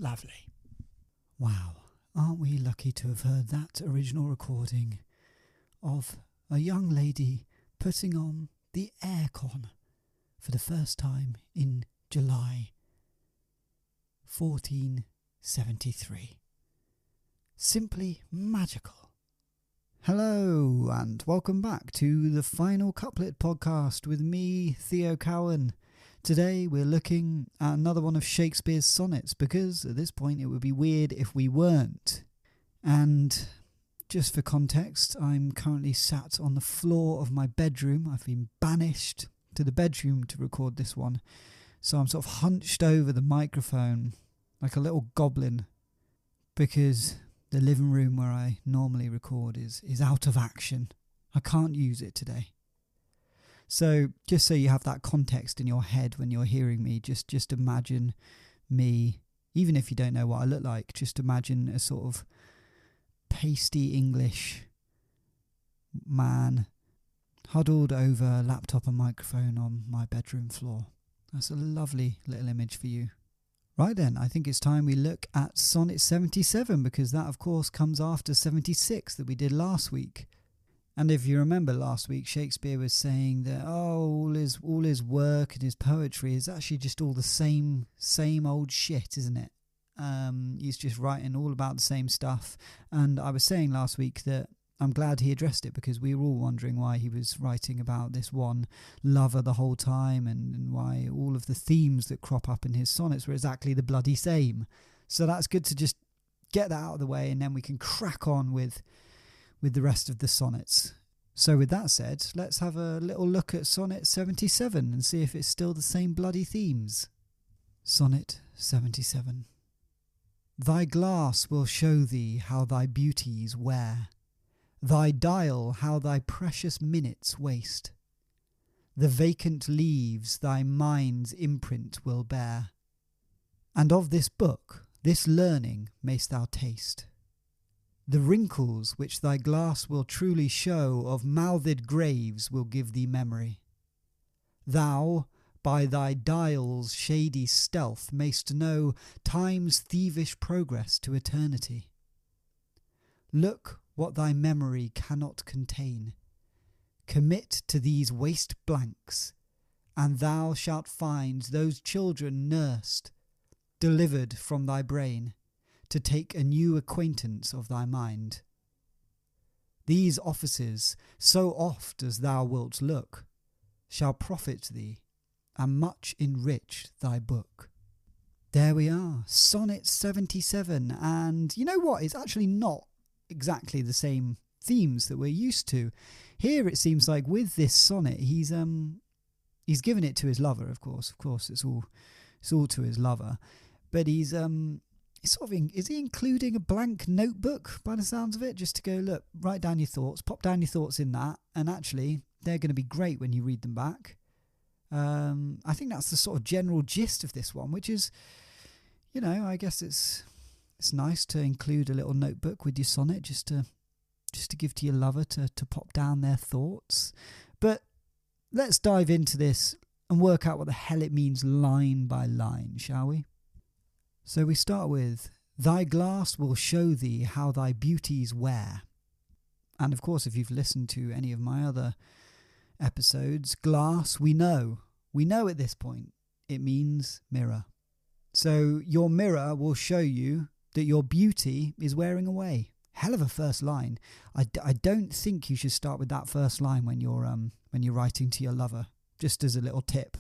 Lovely. Wow, aren't we lucky to have heard that original recording of a young lady putting on the aircon for the first time in July 1473. Simply magical. Hello and welcome back to the final Couplet podcast with me, Theo Cowan. Today we're looking at another one of Shakespeare's sonnets because at this point it would be weird if we weren't. And just for context, I'm currently sat on the floor of my bedroom. I've been banished to the bedroom to record this one. So I'm sort of hunched over the microphone like a little goblin because the living room where I normally record is out of action. I can't use it today. So just so you have that context in your head when you're hearing me, just imagine me, even if you don't know what I look like, just imagine a sort of pasty English man huddled over a laptop and microphone on my bedroom floor. That's a lovely little image for you. Right then, I think it's time we look at Sonnet 77 because that of course comes after 76 that we did last week. And if you remember last week, Shakespeare was saying that all his work and his poetry is actually just all the same old shit, isn't it? He's just writing all about the same stuff. And I was saying last week that I'm glad he addressed it because we were all wondering why he was writing about this one lover the whole time and why all of the themes that crop up in his sonnets were exactly the bloody same. So that's good to just get that out of the way and then we can crack on with the rest of the sonnets. So with that said, let's have a little look at Sonnet 77 and see if it's still the same bloody themes. Sonnet 77. Thy glass will show thee how thy beauties wear, thy dial how thy precious minutes waste. The vacant leaves thy mind's imprint will bear, and of this book, this learning mayst thou taste. The wrinkles which thy glass will truly show of mouthed graves will give thee memory. Thou, by thy dial's shady stealth, mayst know time's thievish progress to eternity. Look what thy memory cannot contain. Commit to these waste blanks, and thou shalt find those children nursed, delivered from thy brain, to take a new acquaintance of thy mind. These offices, so oft as thou wilt look, shall profit thee, and much enrich thy book. There we are, Sonnet 77, and you know what? It's actually not exactly the same themes that we're used to. Here it seems like with this sonnet, he's given it to his lover, of course. Of course, it's all to his lover, but he's is he including a blank notebook by the sounds of it, just to go, look, write down your thoughts, pop down your thoughts in that, and actually they're going to be great when you read them back. I think that's the sort of general gist of this one, which is, I guess it's nice to include a little notebook with your sonnet just to give to your lover to pop down their thoughts. But let's dive into this and work out what the hell it means line by line, shall we? So we start with, thy glass will show thee how thy beauties wear. And of course, if you've listened to any of my other episodes, glass, we know at this point, it means mirror. So your mirror will show you that your beauty is wearing away. Hell of a first line. I don't think you should start with that first line when you're writing to your lover, just as a little tip.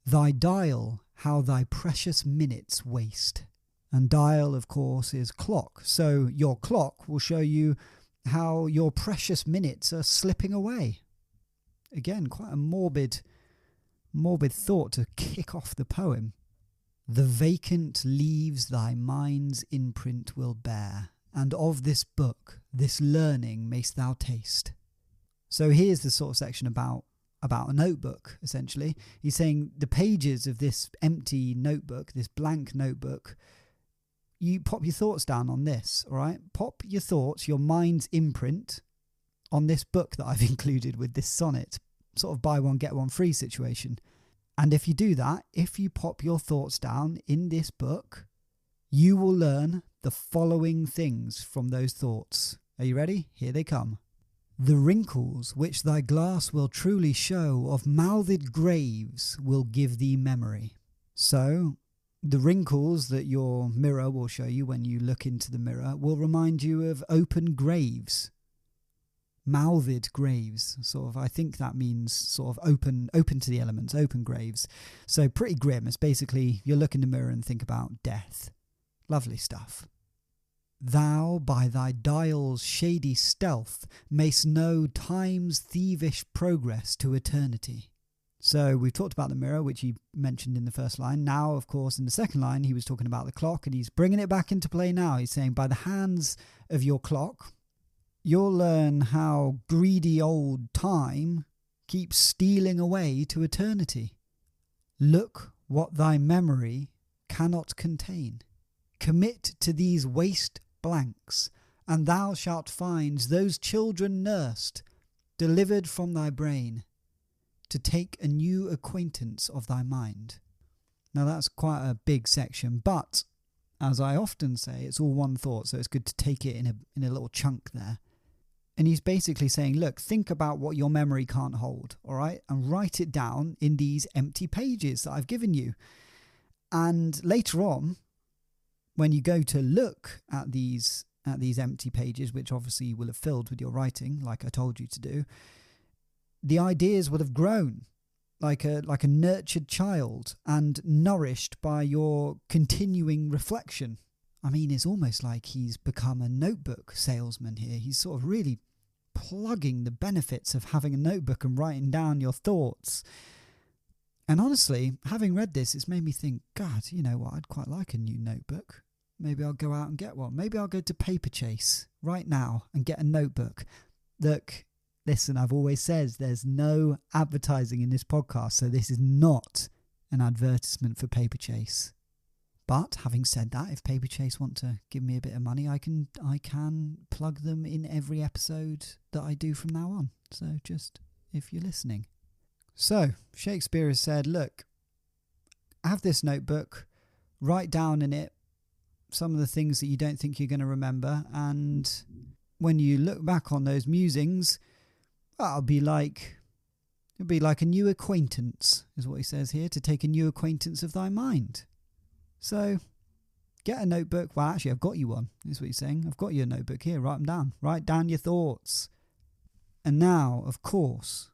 Thy dial, how thy precious minutes waste. And dial, of course, is clock. So your clock will show you how your precious minutes are slipping away. Again, quite a morbid thought to kick off the poem. The vacant leaves thy mind's imprint will bear, and of this book, this learning mayst thou taste. So here's the sort of section about a notebook, essentially. He's saying the pages of this empty notebook, this blank notebook, you pop your thoughts down on this, all right? Pop your thoughts, your mind's imprint on this book that I've included with this sonnet, sort of buy one, get one free situation. And if you do that, if you pop your thoughts down in this book, You will learn the following things from those thoughts. Are you ready? Here they come. The wrinkles which thy glass will truly show of mouthed graves will give thee memory. So, the wrinkles that your mirror will show you when you look into the mirror will remind you of open graves. Mouthed graves, sort of. I think that means sort of open to the elements, open graves. So pretty grim. It's basically you look in the mirror and think about death. Lovely stuff. Thou by thy dial's shady stealth mayst know time's thievish progress to eternity. So we've talked about the mirror, which he mentioned in the first line. Now, of course, in the second line, he was talking about the clock, and he's bringing it back into play now. He's saying, by the hands of your clock, you'll learn how greedy old time keeps stealing away to eternity. Look what thy memory cannot contain. Commit to these waste blanks, and thou shalt find those children nursed, delivered from thy brain, to take a new acquaintance of thy mind. Now that's quite a big section, but as I often say, it's all one thought, so it's good to take it in a little chunk there. And he's basically saying, look, think about what your memory can't hold, all right? And write it down in these empty pages that I've given you. And later on, when you go to look at these empty pages, which obviously you will have filled with your writing, like I told you to do, the ideas would have grown like a nurtured child and nourished by your continuing reflection. I mean, it's almost like he's become a notebook salesman here. He's sort of really plugging the benefits of having a notebook and writing down your thoughts. And honestly, having read this, it's made me think, God, you know what, I'd quite like a new notebook. Maybe I'll go out and get one. Maybe I'll go to Paperchase right now and get a notebook. Look, listen, I've always said there's no advertising in this podcast, so this is not an advertisement for Paperchase. But having said that, if Paperchase want to give me a bit of money, I can plug them in every episode that I do from now on. So just if you're listening. So Shakespeare has said, look, have this notebook, write down in it some of the things that you don't think you're going to remember, and when you look back on those musings, it'll be like a new acquaintance, is what he says here, to take a new acquaintance of thy mind. So get a notebook. Well, actually, I've got you one, is what he's saying. I've got you a notebook here. Write them down. Write down your thoughts. And now, of course,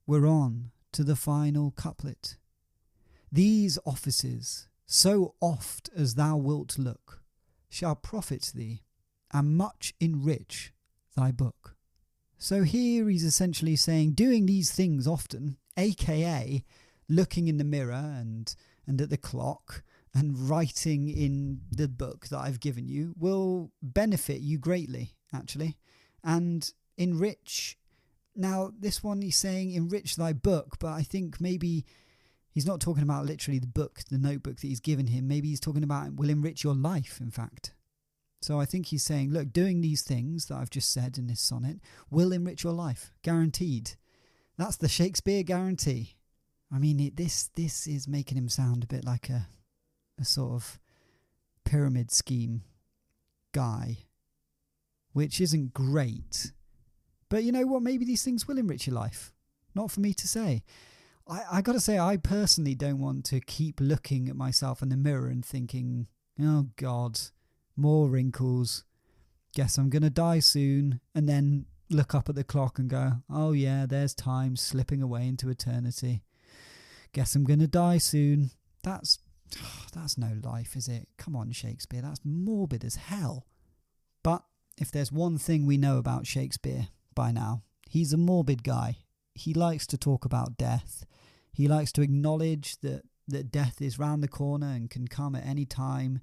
we're on to the final couplet. These offices, so oft as thou wilt look, shall profit thee, and much enrich thy book. So here he's essentially saying doing these things often, aka looking in the mirror and at the clock and writing in the book that I've given you, will benefit you greatly, actually, and enrich. Now, this one he's saying enrich thy book, but I think maybe he's not talking about literally the book, the notebook that he's given him. Maybe he's talking about will enrich your life, in fact. So I think he's saying, look, doing these things that I've just said in this sonnet will enrich your life, guaranteed. That's the Shakespeare guarantee. I mean, this is making him sound a bit like a sort of pyramid scheme guy, which isn't great. But you know what? Maybe these things will enrich your life. Not for me to say. I got to say, I personally don't want to keep looking at myself in the mirror and thinking, oh God, more wrinkles. Guess I'm going to die soon. And then look up at the clock and go, oh yeah, there's time slipping away into eternity. Guess I'm going to die soon. That's no life, is it? Come on, Shakespeare. That's morbid as hell. But if there's one thing we know about Shakespeare by now, he's a morbid guy. He likes to talk about death. He likes to acknowledge that death is round the corner and can come at any time.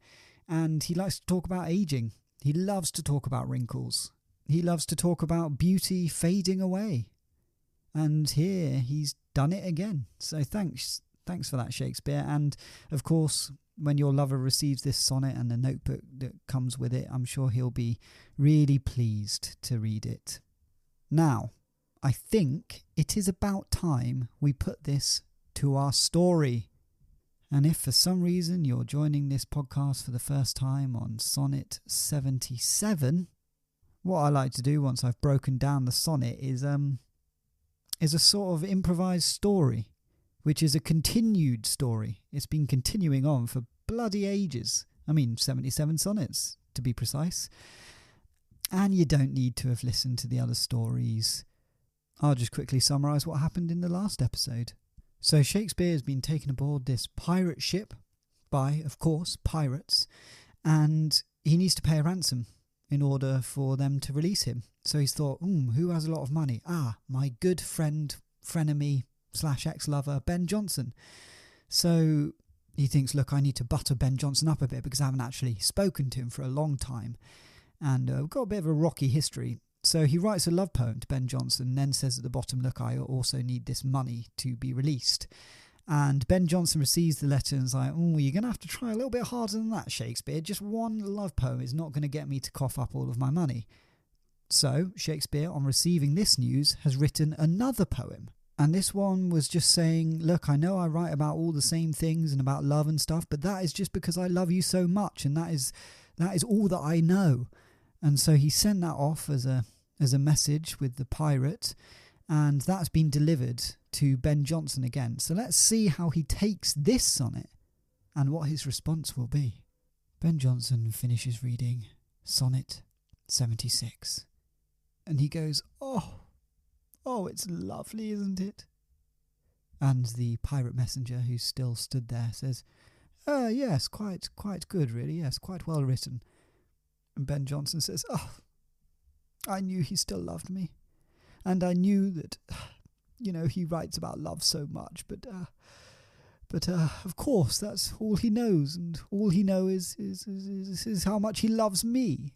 And he likes to talk about aging. He loves to talk about wrinkles. He loves to talk about beauty fading away. And here he's done it again. So thanks for that, Shakespeare. And of course, when your lover receives this sonnet and the notebook that comes with it, I'm sure he'll be really pleased to read it. Now, I think it is about time we put this to our story. And if for some reason you're joining this podcast for the first time on Sonnet 77, what I like to do once I've broken down the sonnet is a sort of improvised story, which is a continued story. It's been continuing on for bloody ages. 77 sonnets, to be precise. And you don't need to have listened to the other stories. I'll just quickly summarise what happened in the last episode. So Shakespeare has been taken aboard this pirate ship by, of course, pirates, and he needs to pay a ransom in order for them to release him. So he's thought, who has a lot of money? My good friend, frenemy / ex-lover, Ben Jonson. So he thinks, look, I need to butter Ben Jonson up a bit because I haven't actually spoken to him for a long time. And we've got a bit of a rocky history. So he writes a love poem to Ben Jonson and then says at the bottom, look, I also need this money to be released. And Ben Jonson receives the letter and is like, you're going to have to try a little bit harder than that, Shakespeare. Just one love poem is not going to get me to cough up all of my money. So Shakespeare, on receiving this news, has written another poem. And this one was just saying, look, I know I write about all the same things and about love and stuff, but that is just because I love you so much, and that is all that I know. And so he sent that off as a message with the pirate, and that's been delivered to Ben Jonson again. So let's see how he takes this sonnet and what his response will be. Ben Jonson finishes reading Sonnet 76, and he goes, Oh, it's lovely, isn't it? And the pirate messenger, who still stood there, says, yes, quite good, really, yes, quite well written. And Ben Jonson says, I knew he still loved me, and I knew that, he writes about love so much, but of course, that's all he knows, and all he knows is how much he loves me.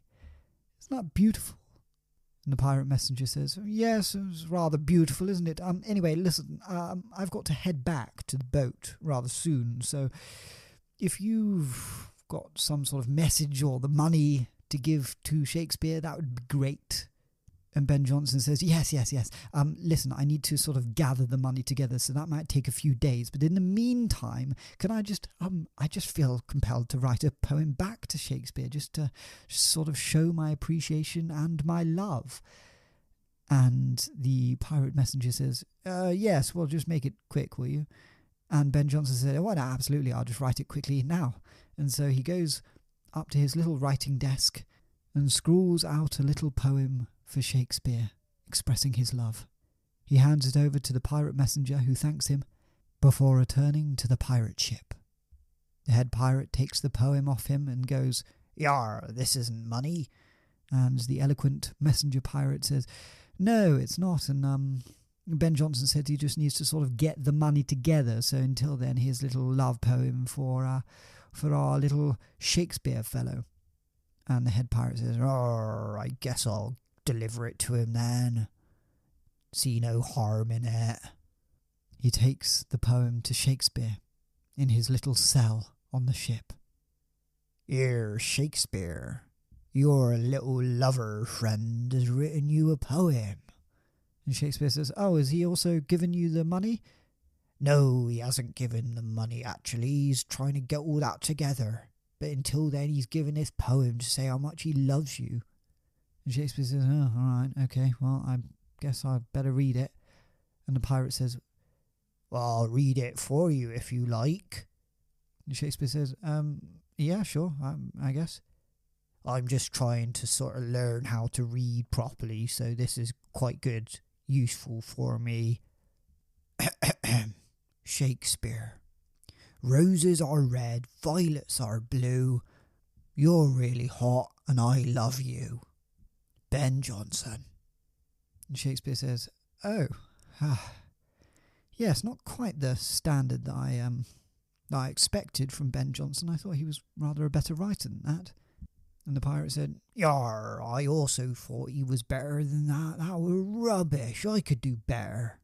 Isn't that beautiful? And the pirate messenger says, yes, it's rather beautiful, isn't it? Anyway, listen, I've got to head back to the boat rather soon, so if you've got some sort of message or the money to give to Shakespeare, that would be great. And Ben Jonson says, yes. Listen, I need to sort of gather the money together, so that might take a few days. But in the meantime, can I just feel compelled to write a poem back to Shakespeare, just to sort of show my appreciation and my love. And the pirate messenger says, yes, well, just make it quick, will you? And Ben Jonson said, no, absolutely, I'll just write it quickly now. And so he goes up to his little writing desk and scrawls out a little poem for Shakespeare, expressing his love. He hands it over to the pirate messenger, who thanks him, before returning to the pirate ship. The head pirate takes the poem off him and goes, Yar, this isn't money. And the eloquent messenger pirate says, no, it's not. And Ben Jonson said he just needs to sort of get the money together. So until then, his little love poem for our little Shakespeare fellow. And the head pirate says, I guess I'll deliver it to him then. See no harm in it. He takes the poem to Shakespeare in his little cell on the ship. Here, Shakespeare, your little lover friend has written you a poem. And Shakespeare says, has he also given you the money? No, he hasn't given the money, actually. He's trying to get all that together. But until then, he's given this poem to say how much he loves you. And Shakespeare says, all right, okay, well, I guess I'd better read it. And the pirate says, well, I'll read it for you if you like. And Shakespeare says, yeah, sure, I guess. I'm just trying to sort of learn how to read properly, so this is quite good, useful for me. Shakespeare. Roses are red, violets are blue. You're really hot and I love you. Ben Jonson. And Shakespeare says, yes, not quite the standard that I expected from Ben Jonson. I thought he was rather a better writer than that. And the pirate said, Yar, I also thought he was better than that. That were rubbish. I could do better.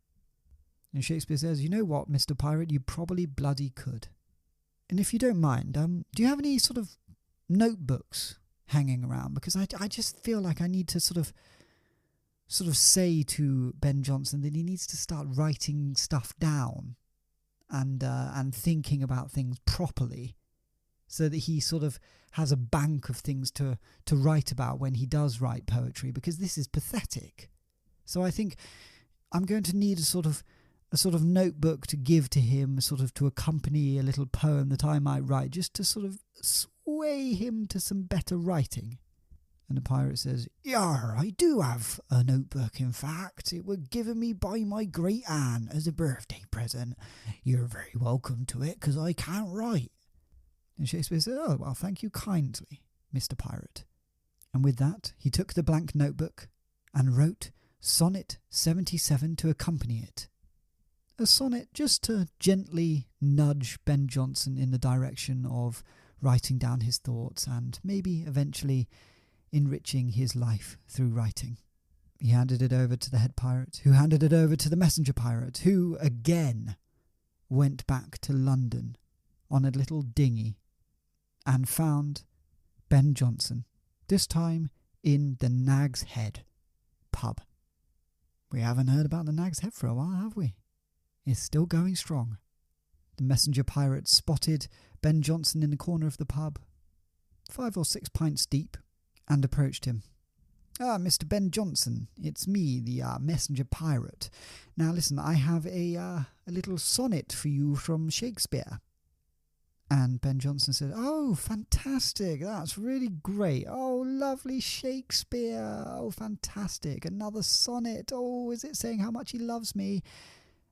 And Shakespeare says, you know what, Mr. Pirate, you probably bloody could. And if you don't mind, do you have any sort of notebooks hanging around? Because I just feel like I need to sort of say to Ben Jonson that he needs to start writing stuff down. and thinking about things properly, so that he sort of has a bank of things to write about when he does write poetry, because this is pathetic. So I think I'm going to need a sort of notebook to give to him, sort of to accompany a little poem that I might write, just to sort of sway him to some better writing. And the pirate says, "Yar, I do have a notebook, in fact. It was given me by my great aunt as a birthday present. You're very welcome to it, 'cause I can't write." And Shakespeare said, "Oh, well, thank you kindly, Mr. Pirate." And with that, he took the blank notebook and wrote Sonnet 77 to accompany it. A sonnet just to gently nudge Ben Jonson in the direction of writing down his thoughts and maybe eventually enriching his life through writing. He handed it over to the head pirate, who handed it over to the messenger pirate, who again went back to London on a little dinghy and found Ben Jonson, this time in the Nag's Head pub. We haven't heard about the Nag's Head for a while, have we? It's still going strong. The messenger pirate spotted Ben Jonson in the corner of the pub, 5 or 6 pints deep, and approached him. "Ah, Mr. Ben Jonson, it's me, the messenger pirate. Now listen, I have a little sonnet for you from Shakespeare." And Ben Jonson said, "Oh, fantastic, that's really great. Oh, lovely Shakespeare. Oh, fantastic, another sonnet. Oh, is it saying how much he loves me?"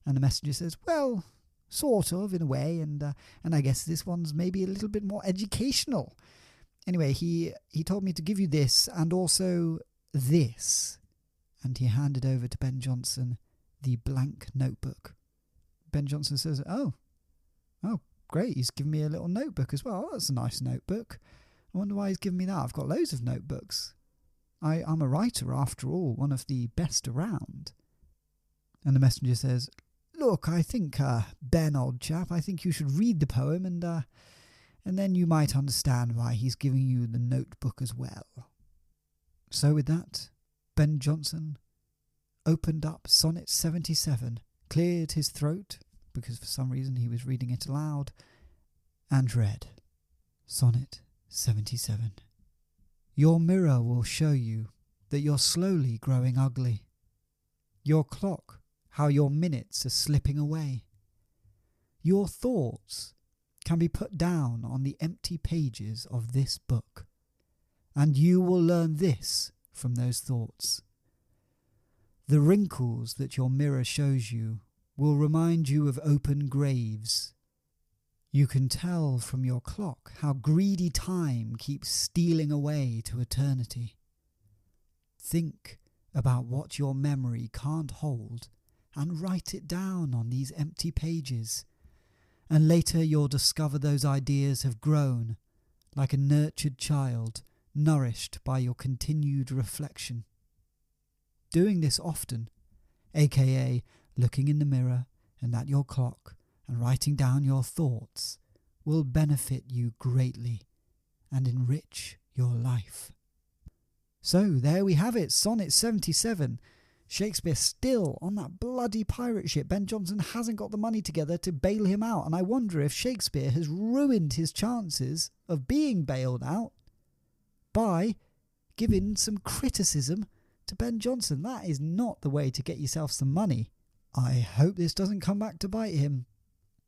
And the messenger says, "Well, sort of, in a way, and I guess this one's maybe a little bit more educational. Anyway, he told me to give you this, and also this." And he handed over to Ben Jonson the blank notebook. Ben Jonson says, Oh, great, he's given me a little notebook as well. That's a nice notebook. I wonder why he's given me that. I've got loads of notebooks. I'm a writer, after all, one of the best around." And the messenger says, "Look, I think, Ben, old chap, I think you should read the poem, and then you might understand why he's giving you the notebook as well." So with that, Ben Jonson opened up Sonnet 77, cleared his throat, because for some reason he was reading it aloud, and read Sonnet 77. "Your mirror will show you that you're slowly growing ugly. Your clock, how your minutes are slipping away. Your thoughts can be put down on the empty pages of this book, and you will learn this from those thoughts. The wrinkles that your mirror shows you will remind you of open graves. You can tell from your clock how greedy time keeps stealing away to eternity. Think about what your memory can't hold and write it down on these empty pages, and later you'll discover those ideas have grown like a nurtured child nourished by your continued reflection. Doing this often, aka looking in the mirror and at your clock and writing down your thoughts, will benefit you greatly and enrich your life." So there we have it, Sonnet 77. Shakespeare still on that bloody pirate ship. Ben Jonson hasn't got the money together to bail him out, and I wonder if Shakespeare has ruined his chances of being bailed out by giving some criticism to Ben Jonson. That is not the way to get yourself some money. I hope this doesn't come back to bite him.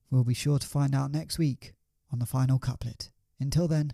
We'll be sure to find out next week on the final couplet. Until then,